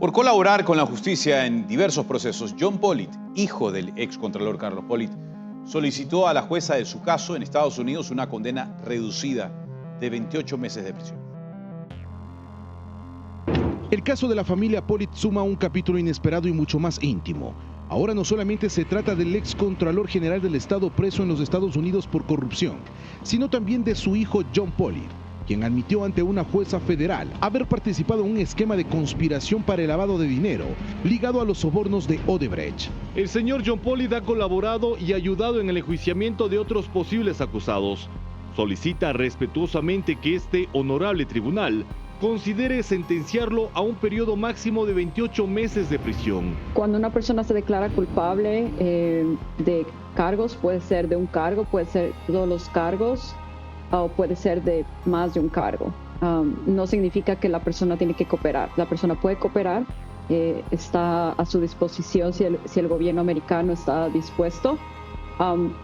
Por colaborar con la justicia en diversos procesos, John Pollitt, hijo del excontralor Carlos Pollitt, solicitó a la jueza de su caso en Estados Unidos una condena reducida de 28 meses de prisión. El caso de la familia Pollitt suma un capítulo inesperado y mucho más íntimo. Ahora no solamente se trata del excontralor general del Estado preso en los Estados Unidos por corrupción, sino también de su hijo John Pollitt, quien admitió ante una jueza federal haber participado en un esquema de conspiración para el lavado de dinero ligado a los sobornos de Odebrecht. El señor John Pollitt ha colaborado y ayudado en el enjuiciamiento de otros posibles acusados. Solicita respetuosamente que este honorable tribunal considere sentenciarlo a un periodo máximo de 28 meses de prisión. Cuando una persona se declara culpable de cargos, puede ser de un cargo, puede ser todos los cargos, o puede ser de más de un cargo. No significa que la persona tiene que cooperar. La persona puede cooperar, está a su disposición si el gobierno americano está dispuesto.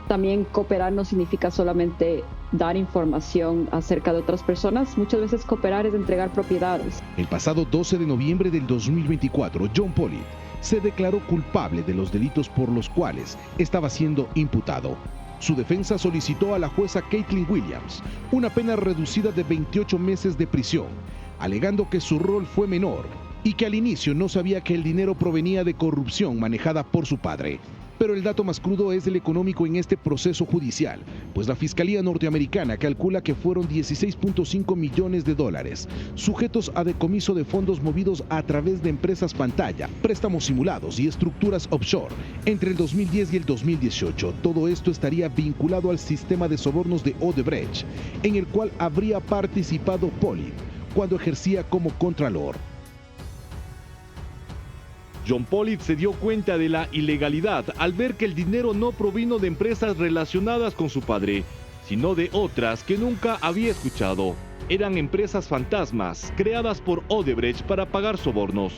También cooperar no significa solamente dar información acerca de otras personas. Muchas veces cooperar es entregar propiedades. El pasado 12 de noviembre del 2024, John Pollitt se declaró culpable de los delitos por los cuales estaba siendo imputado. Su defensa solicitó a la jueza Caitlin Williams una pena reducida de 28 meses de prisión, alegando que su rol fue menor y que al inicio no sabía que el dinero provenía de corrupción manejada por su padre. Pero el dato más crudo es el económico en este proceso judicial, pues la Fiscalía norteamericana calcula que fueron 16.5 millones de dólares, sujetos a decomiso de fondos movidos a través de empresas pantalla, préstamos simulados y estructuras offshore entre el 2010 y el 2018. Todo esto estaría vinculado al sistema de sobornos de Odebrecht, en el cual habría participado Pollitt cuando ejercía como contralor. John Pollitt se dio cuenta de la ilegalidad al ver que el dinero no provino de empresas relacionadas con su padre, sino de otras que nunca había escuchado. Eran empresas fantasmas creadas por Odebrecht para pagar sobornos.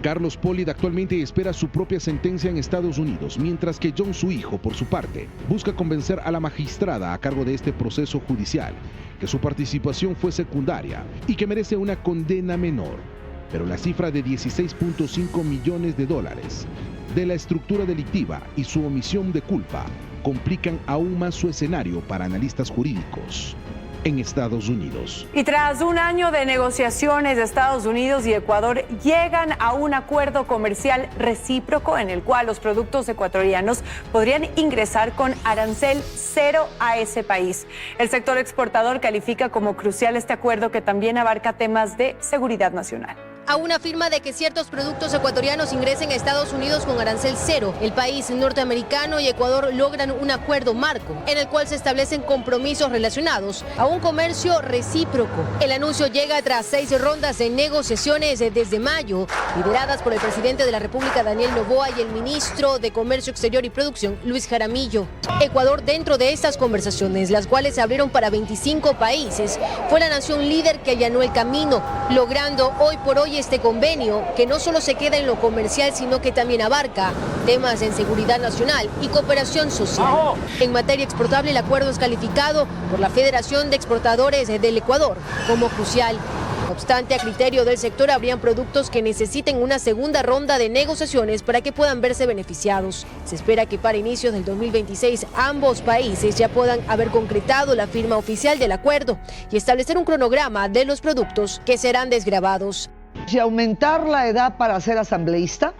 Carlos Pollitt actualmente espera su propia sentencia en Estados Unidos, mientras que John, su hijo, por su parte, busca convencer a la magistrada a cargo de este proceso judicial que su participación fue secundaria y que merece una condena menor. Pero la cifra de 16.5 millones de dólares de la estructura delictiva y su omisión de culpa complican aún más su escenario para analistas jurídicos en Estados Unidos. Y tras un año de negociaciones, Estados Unidos y Ecuador llegan a un acuerdo comercial recíproco en el cual los productos ecuatorianos podrían ingresar con arancel cero a ese país. El sector exportador califica como crucial este acuerdo, que también abarca temas de seguridad nacional. A una firma de que ciertos productos ecuatorianos ingresen a Estados Unidos con arancel cero, el país norteamericano y Ecuador logran un acuerdo marco en el cual se establecen compromisos relacionados a un comercio recíproco. El anuncio llega tras 6 rondas de negociaciones desde mayo, lideradas por el presidente de la República, Daniel Noboa, y el ministro de Comercio Exterior y Producción, Luis Jaramillo. Ecuador, dentro de estas conversaciones, las cuales se abrieron para 25 países, fue la nación líder que allanó el camino, logrando hoy por hoy este convenio, que no solo se queda en lo comercial, sino que también abarca temas en seguridad nacional y cooperación social. En materia exportable, el acuerdo es calificado por la Federación de Exportadores del Ecuador como crucial. No obstante, a criterio del sector, habrían productos que necesiten una segunda ronda de negociaciones para que puedan verse beneficiados. Se espera que para inicios del 2026 ambos países ya puedan haber concretado la firma oficial del acuerdo y establecer un cronograma de los productos que serán desgravados. Y aumentar la edad para ser asambleísta,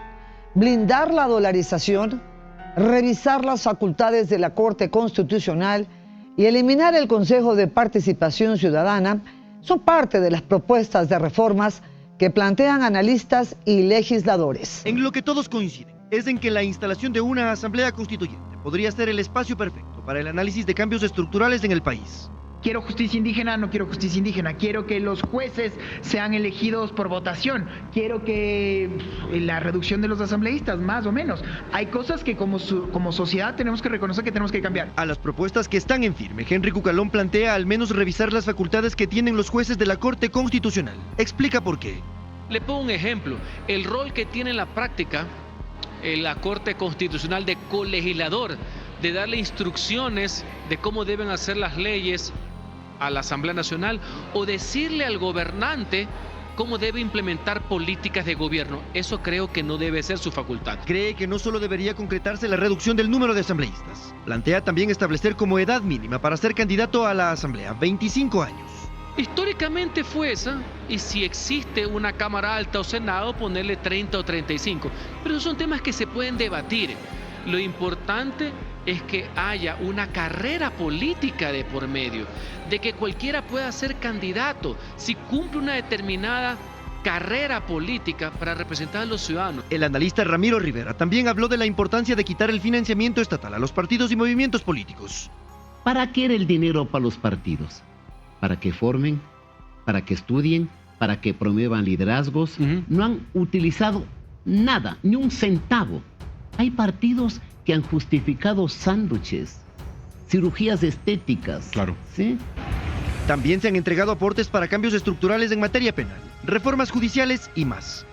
blindar la dolarización, revisar las facultades de la Corte Constitucional y eliminar el Consejo de Participación Ciudadana son parte de las propuestas de reformas que plantean analistas y legisladores. En lo que todos coinciden es en que la instalación de una asamblea constituyente podría ser el espacio perfecto para el análisis de cambios estructurales en el país. Quiero justicia indígena, no quiero justicia indígena. Quiero que los jueces sean elegidos por votación. Quiero que la reducción de los asambleístas, más o menos. Hay cosas que como sociedad tenemos que reconocer que tenemos que cambiar. A las propuestas que están en firme, Henry Cucalón plantea al menos revisar las facultades que tienen los jueces de la Corte Constitucional. Explica por qué. Le pongo un ejemplo. El rol que tiene en la práctica la Corte Constitucional de colegislador, de darle instrucciones de cómo deben hacer las leyes a la Asamblea Nacional, o decirle al gobernante cómo debe implementar políticas de gobierno. Eso creo que no debe ser su facultad. Cree que no solo debería concretarse la reducción del número de asambleístas. Plantea también establecer como edad mínima para ser candidato a la asamblea 25 años. Históricamente fue esa, y si existe una Cámara Alta o Senado, ponerle 30 o 35. Pero son temas que se pueden debatir. Lo importante es que haya una carrera política de por medio, de que cualquiera pueda ser candidato si cumple una determinada carrera política para representar a los ciudadanos. El analista Ramiro Rivera también habló de la importancia de quitar el financiamiento estatal a los partidos y movimientos políticos. ¿Para qué era el dinero para los partidos? Para que formen, para que estudien, para que promuevan liderazgos. No han utilizado nada, ni un centavo. Hay partidos que han justificado sándwiches, cirugías estéticas. Claro. ¿Sí? También se han entregado aportes para cambios estructurales en materia penal, reformas judiciales y más.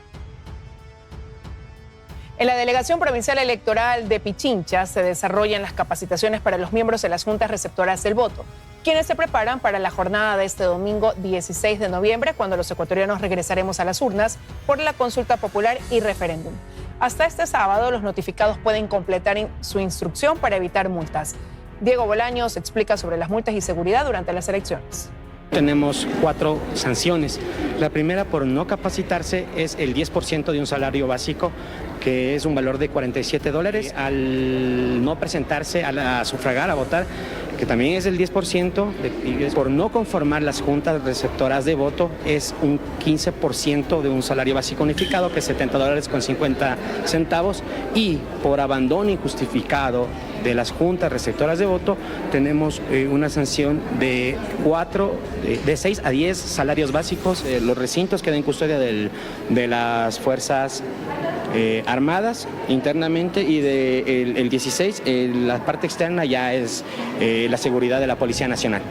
En la Delegación Provincial Electoral de Pichincha se desarrollan las capacitaciones para los miembros de las juntas receptoras del voto, quienes se preparan para la jornada de este domingo 16 de noviembre, cuando los ecuatorianos regresaremos a las urnas por la consulta popular y referéndum. Hasta este sábado, los notificados pueden completar su instrucción para evitar multas. Diego Bolaños explica sobre las multas y seguridad durante las elecciones. Tenemos 4 sanciones. La primera, por no capacitarse, es el 10% de un salario básico, que es un valor de $47. Al no presentarse a sufragar, a votar, que también es el 10%, por no conformar las juntas receptoras de voto, es un 15% de un salario básico unificado, que es $70.50. Y por abandono injustificado de las juntas receptoras de voto, tenemos una sanción de 6 a 10 salarios básicos. Los recintos quedan en custodia de las Fuerzas Armadas internamente, y el 16, la parte externa ya es la seguridad de la Policía Nacional.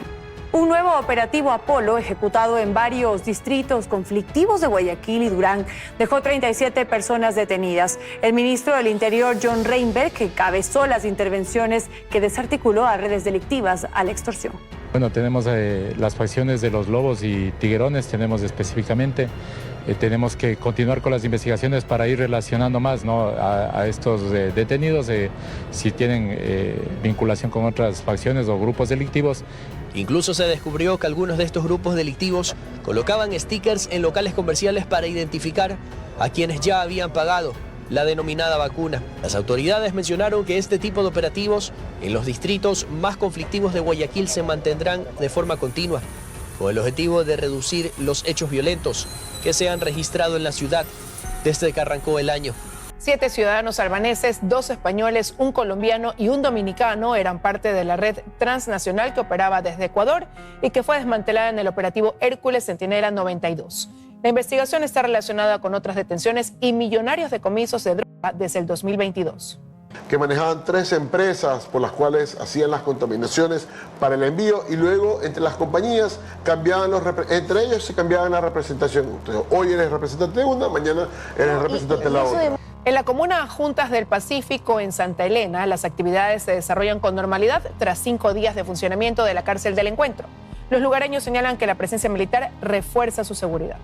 Un nuevo operativo Apolo, ejecutado en varios distritos conflictivos de Guayaquil y Durán, dejó 37 personas detenidas. El ministro del Interior, John Reinberg, que encabezó las intervenciones que desarticuló a redes delictivas a la extorsión. Bueno, tenemos las facciones de los lobos y tiguerones, tenemos específicamente. Tenemos que continuar con las investigaciones para ir relacionando más, ¿no?, a estos detenidos, si tienen vinculación con otras facciones o grupos delictivos. Incluso se descubrió que algunos de estos grupos delictivos colocaban stickers en locales comerciales para identificar a quienes ya habían pagado la denominada vacuna. Las autoridades mencionaron que este tipo de operativos en los distritos más conflictivos de Guayaquil se mantendrán de forma continua, con el objetivo de reducir los hechos violentos que se han registrado en la ciudad desde que arrancó el año. 7 ciudadanos albaneses, 2 españoles, un colombiano y un dominicano eran parte de la red transnacional que operaba desde Ecuador y que fue desmantelada en el operativo Hércules Centinela 92. La investigación está relacionada con otras detenciones y millonarios decomisos de droga desde el 2022. Que manejaban 3 empresas por las cuales hacían las contaminaciones para el envío, y luego entre las compañías cambiaban entre ellos se cambiaban la representación. Entonces, hoy eres representante de una, mañana eres representante de la otra. En la comuna Juntas del Pacífico, en Santa Elena, las actividades se desarrollan con normalidad tras 5 días de funcionamiento de la cárcel del Encuentro. Los lugareños señalan que la presencia militar refuerza su seguridad.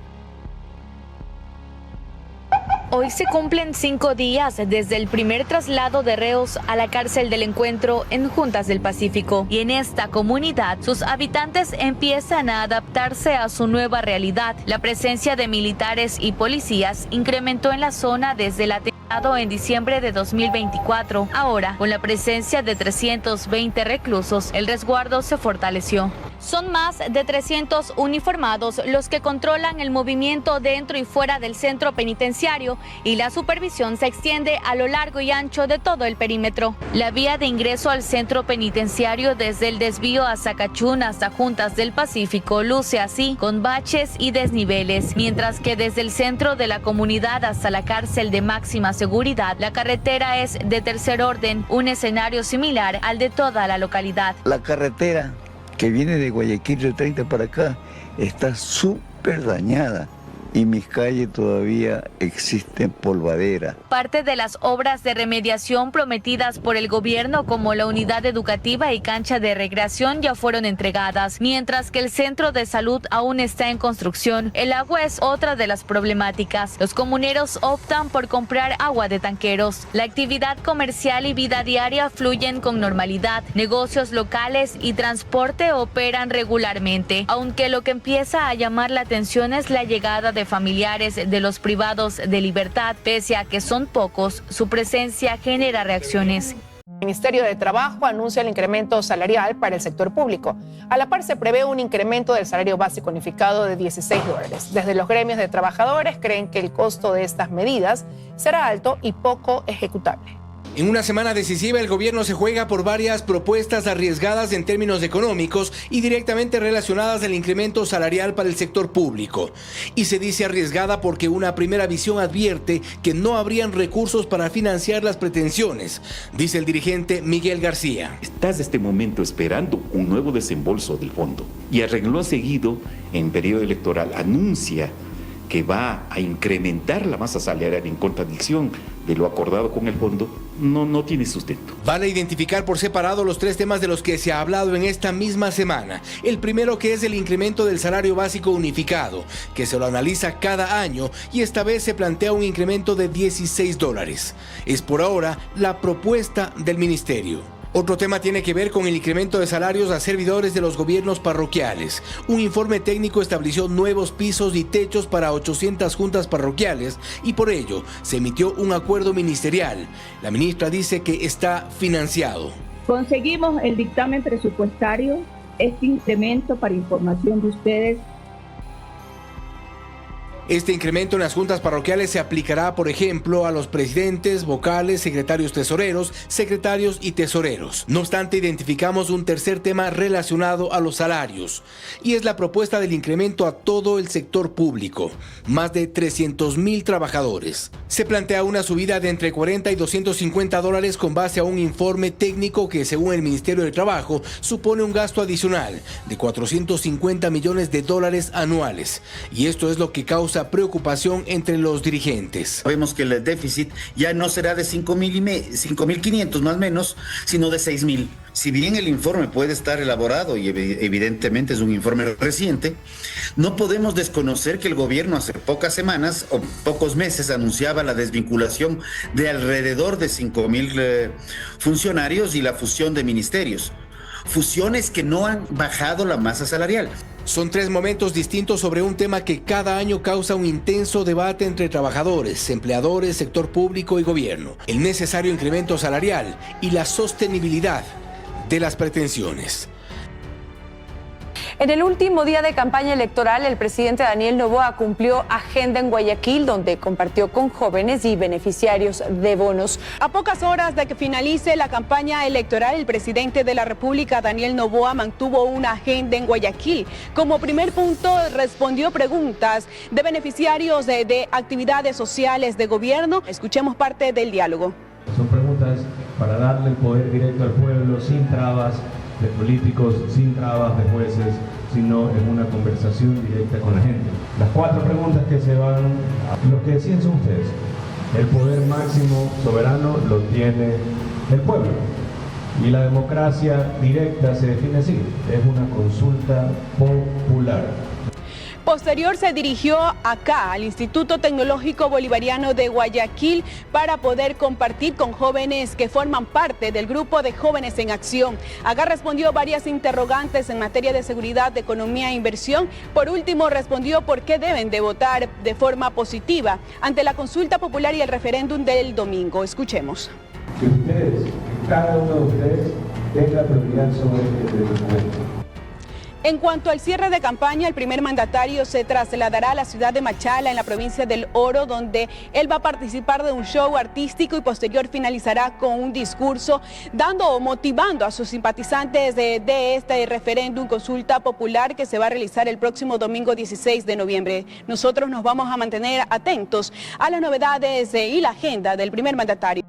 Hoy se cumplen 5 días desde el primer traslado de reos a la cárcel del Encuentro en Juntas del Pacífico. Y en esta comunidad, sus habitantes empiezan a adaptarse a su nueva realidad. La presencia de militares y policías incrementó en la zona desde el atentado en diciembre de 2024. Ahora, con la presencia de 320 reclusos, el resguardo se fortaleció. Son más de 300 uniformados los que controlan el movimiento dentro y fuera del centro penitenciario, y la supervisión se extiende a lo largo y ancho de todo el perímetro. La vía de ingreso al centro penitenciario desde el desvío a Zacachún hasta Juntas del Pacífico luce así, con baches y desniveles, mientras que desde el centro de la comunidad hasta la cárcel de máxima seguridad, la carretera es de tercer orden, un escenario similar al de toda la localidad. La carretera que viene de Guayaquil del 30 para acá está súper dañada. y mis calles todavía existen polvadera. Parte de las obras de remediación prometidas por el gobierno, como la unidad educativa y cancha de recreación, ya fueron entregadas, mientras que el centro de salud aún está en construcción. El agua es otra de las problemáticas. Los comuneros optan por comprar agua de tanqueros. La actividad comercial y vida diaria fluyen con normalidad. Negocios locales y transporte operan regularmente, aunque lo que empieza a llamar la atención es la llegada de familiares de los privados de libertad. Pese a que son pocos, su presencia genera reacciones. El Ministerio de Trabajo anuncia el incremento salarial para el sector público. A la par se prevé un incremento del salario básico unificado de $16. Desde los gremios de trabajadores creen que el costo de estas medidas será alto y poco ejecutable. En una semana decisiva, el gobierno se juega por varias propuestas arriesgadas en términos económicos y directamente relacionadas al incremento salarial para el sector público. Y se dice arriesgada porque una primera visión advierte que no habrían recursos para financiar las pretensiones, dice el dirigente Miguel García. Estás en este momento esperando un nuevo desembolso del fondo y a renglón seguido, en periodo electoral, anuncia que va a incrementar la masa salarial en contradicción de lo acordado con el fondo, no tiene sustento. Vale identificar por separado los tres temas de los que se ha hablado en esta misma semana. El primero, que es el incremento del salario básico unificado, que se lo analiza cada año y esta vez se plantea un incremento de $16. Es por ahora la propuesta del ministerio. Otro tema tiene que ver con el incremento de salarios a servidores de los gobiernos parroquiales. Un informe técnico estableció nuevos pisos y techos para 800 juntas parroquiales y por ello se emitió un acuerdo ministerial. La ministra dice que está financiado. Conseguimos el dictamen presupuestario, este incremento para información de ustedes. Este incremento en las juntas parroquiales se aplicará, por ejemplo, a los presidentes, vocales, secretarios tesoreros, secretarios y tesoreros. No obstante, identificamos un tercer tema relacionado a los salarios, y es la propuesta del incremento a todo el sector público, más de 300,000 trabajadores. Se plantea una subida de entre $40 y $250 con base a un informe técnico que, según el Ministerio de Trabajo, supone un gasto adicional de $450 millones anuales, y esto es lo que causa preocupación entre los dirigentes. Vemos que el déficit ya no será de 5.500 más o menos, sino de 6.000. Si bien el informe puede estar elaborado y evidentemente es un informe reciente, no podemos desconocer que el gobierno hace pocas semanas o pocos meses anunciaba la desvinculación de alrededor de 5.000 funcionarios y la fusión de ministerios. Fusiones que no han bajado la masa salarial. Son tres momentos distintos sobre un tema que cada año causa un intenso debate entre trabajadores, empleadores, sector público y gobierno. El necesario incremento salarial y la sostenibilidad de las pretensiones. En el último día de campaña electoral, el presidente Daniel Noboa cumplió agenda en Guayaquil, donde compartió con jóvenes y beneficiarios de bonos. A pocas horas de que finalice la campaña electoral, el presidente de la República, Daniel Noboa, mantuvo una agenda en Guayaquil. Como primer punto, respondió preguntas de beneficiarios de actividades sociales de gobierno. Escuchemos parte del diálogo. Son preguntas para darle el poder directo al pueblo, sin trabas de políticos, sin trabas de jueces, sino en una conversación directa con la gente. Las cuatro preguntas que se van, lo que decían son ustedes. El poder máximo soberano lo tiene el pueblo. Y la democracia directa se define así, es una consulta popular. Posterior se dirigió acá al Instituto Tecnológico Bolivariano de Guayaquil para poder compartir con jóvenes que forman parte del grupo de Jóvenes en Acción. Acá respondió varias interrogantes en materia de seguridad, de economía e inversión. Por último, respondió por qué deben de votar de forma positiva ante la consulta popular y el referéndum del domingo. Escuchemos. Que ustedes, cada uno de ustedes, tenga prioridad sobre este documento. En cuanto al cierre de campaña, el primer mandatario se trasladará a la ciudad de Machala, en la provincia del Oro, donde él va a participar de un show artístico y posterior finalizará con un discurso dando o motivando a sus simpatizantes de este referéndum, consulta popular que se va a realizar el próximo domingo 16 de noviembre. Nosotros nos vamos a mantener atentos a las novedades y la agenda del primer mandatario.